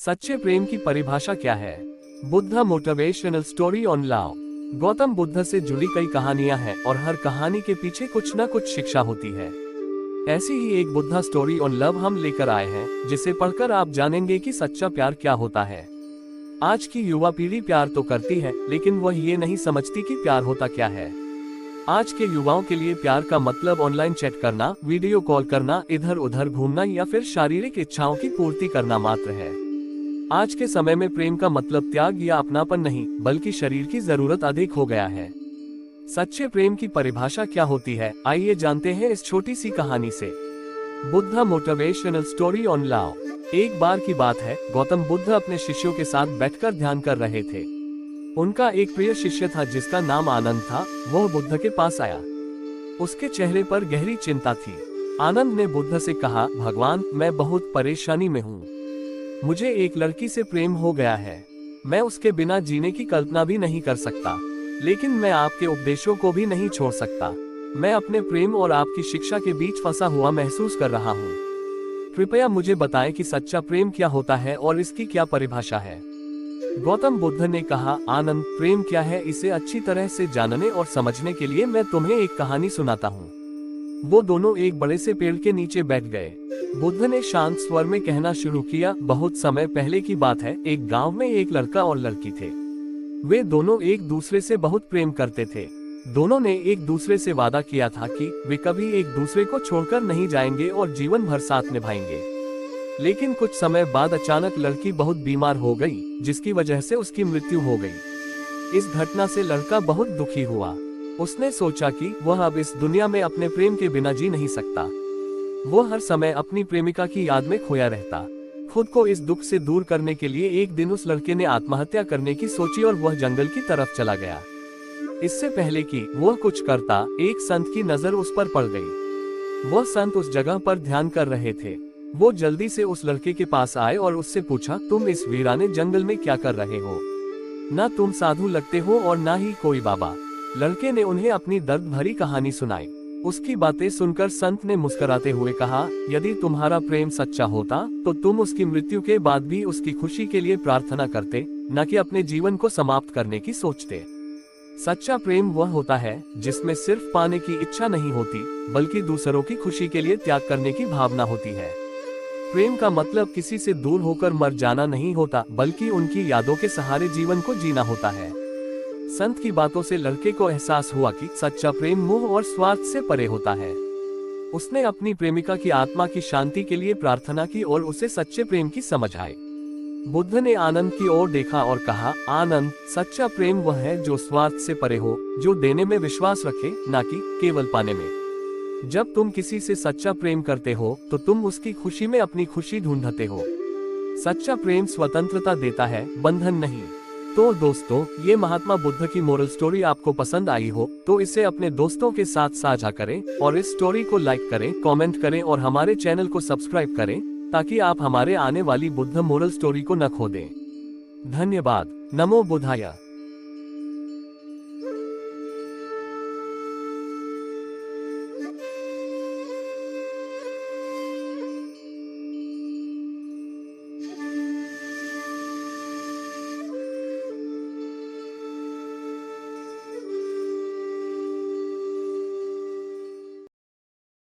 सच्चे प्रेम की परिभाषा क्या है? Buddha motivational story on love. Gautam Buddha से जुड़ी कई कहानियां हैं और हर कहानी के पीछे कुछ न कुछ शिक्षा होती है। ऐसी ही एक बुद्धा स्टोरी ऑन लव हम लेकर आए हैं, जिसे पढ़कर आप जानेंगे कि सच्चा प्यार क्या होता है। आज की युवा पीढ़ी प्यार तो करती है, लेकिन वह ये नहीं समझती कि प्यार होता क्या है। आज के युवाओं के लिए प्यार का मतलब ऑनलाइन चैट करना, वीडियो कॉल करना, इधर उधर घूमना या फिर शारीरिक इच्छाओं की पूर्ति करना मात्र है। आज के समय में प्रेम का मतलब त्याग या अपनापन नहीं, बल्कि शरीर की जरूरत अधिक हो गया है। सच्चे प्रेम की परिभाषा क्या होती है, आइए जानते हैं इस छोटी सी कहानी से। Buddha motivational story on love. एक बार की बात है, गौतम बुद्ध अपने शिष्यों के साथ बैठकर ध्यान कर रहे थे। उनका एक प्रिय शिष्य था जिसका नाम आनंद था। वह बुद्ध के पास आया। उसके चेहरे पर गहरी चिंता थी। आनंद ने बुद्ध से कहा, भगवान, मैं बहुत परेशानी में हूँ। मुझे एक लड़की से प्रेम हो गया है। मैं उसके बिना जीने की कल्पना भी नहीं कर सकता, लेकिन मैं आपके उपदेशों को भी नहीं छोड़ सकता। मैं अपने प्रेम और आपकी शिक्षा के बीच फंसा हुआ महसूस कर रहा हूँ। कृपया मुझे बताएं कि सच्चा प्रेम क्या होता है और इसकी क्या परिभाषा है। गौतम बुद्ध ने कहा, आनंद, प्रेम क्या है इसे अच्छी तरह से जानने और समझने के लिए मैं तुम्हें एक कहानी सुनाता हूँ। वो दोनों एक बड़े से पेड़ के नीचे बैठ गए। बुद्ध ने शांत स्वर में कहना शुरू किया, बहुत समय पहले की बात है, एक गांव में एक लड़का और लड़की थे। वे दोनों एक दूसरे से बहुत प्रेम करते थे। दोनों ने एक दूसरे से वादा किया था कि वे कभी एक दूसरे को छोड़कर नहीं जाएंगे और जीवन भर साथ निभाएंगे। लेकिन कुछ समय बाद अचानक लड़की बहुत बीमार हो गई, जिसकी वजह से उसकी मृत्यु हो गई। इस घटना से लड़का बहुत दुखी हुआ। उसने सोचा कि वह अब इस दुनिया में अपने प्रेम के बिना जी नहीं सकता। वह हर समय अपनी प्रेमिका की याद में खोया रहता। खुद को इस दुख से दूर करने के लिए एक दिन उस लड़के ने आत्महत्या करने की सोची और वह जंगल की तरफ चला गया। इससे पहले कि वह कुछ करता, एक संत की नजर उस पर पड़ गई। वह संत उस जगह पर ध्यान कर रहे थे। वो जल्दी से उस लड़के के पास आए और उससे पूछा, तुम इस वीराने जंगल में क्या कर रहे हो? ना तुम साधु लगते हो और ना ही कोई बाबा। लड़के ने उन्हें अपनी दर्द भरी कहानी सुनाई। उसकी बातें सुनकर संत ने मुस्कुराते हुए कहा, यदि तुम्हारा प्रेम सच्चा होता तो तुम उसकी मृत्यु के बाद भी उसकी खुशी के लिए प्रार्थना करते, न कि अपने जीवन को समाप्त करने की सोचते। सच्चा प्रेम वह होता है जिसमें सिर्फ पाने की इच्छा नहीं होती, बल्कि दूसरों की खुशी के लिए त्याग करने की भावना होती है। प्रेम का मतलब किसी से दूर होकर मर जाना नहीं होता, बल्कि उनकी यादों के सहारे जीवन को जीना होता है। संत की बातों से लड़के को एहसास हुआ कि सच्चा प्रेम मोह और स्वार्थ से परे होता है। उसने अपनी प्रेमिका की आत्मा की शांति के लिए प्रार्थना की और उसे सच्चे प्रेम की समझ आई। बुद्ध ने आनंद की ओर देखा और कहा, आनंद, सच्चा प्रेम वह है जो स्वार्थ से परे हो, जो देने में विश्वास रखे, न कि केवल पाने में। जब तुम किसी से सच्चा प्रेम करते हो तो तुम उसकी खुशी में अपनी खुशी ढूंढते हो। सच्चा प्रेम स्वतंत्रता देता है, बंधन नहीं। तो दोस्तों, ये महात्मा बुद्ध की मोरल स्टोरी आपको पसंद आई हो तो इसे अपने दोस्तों के साथ साझा करें और इस स्टोरी को लाइक करें, कमेंट करें और हमारे चैनल को सब्सक्राइब करें, ताकि आप हमारे आने वाली बुद्ध मोरल स्टोरी को न खो दें। धन्यवाद। नमो बुद्धाय।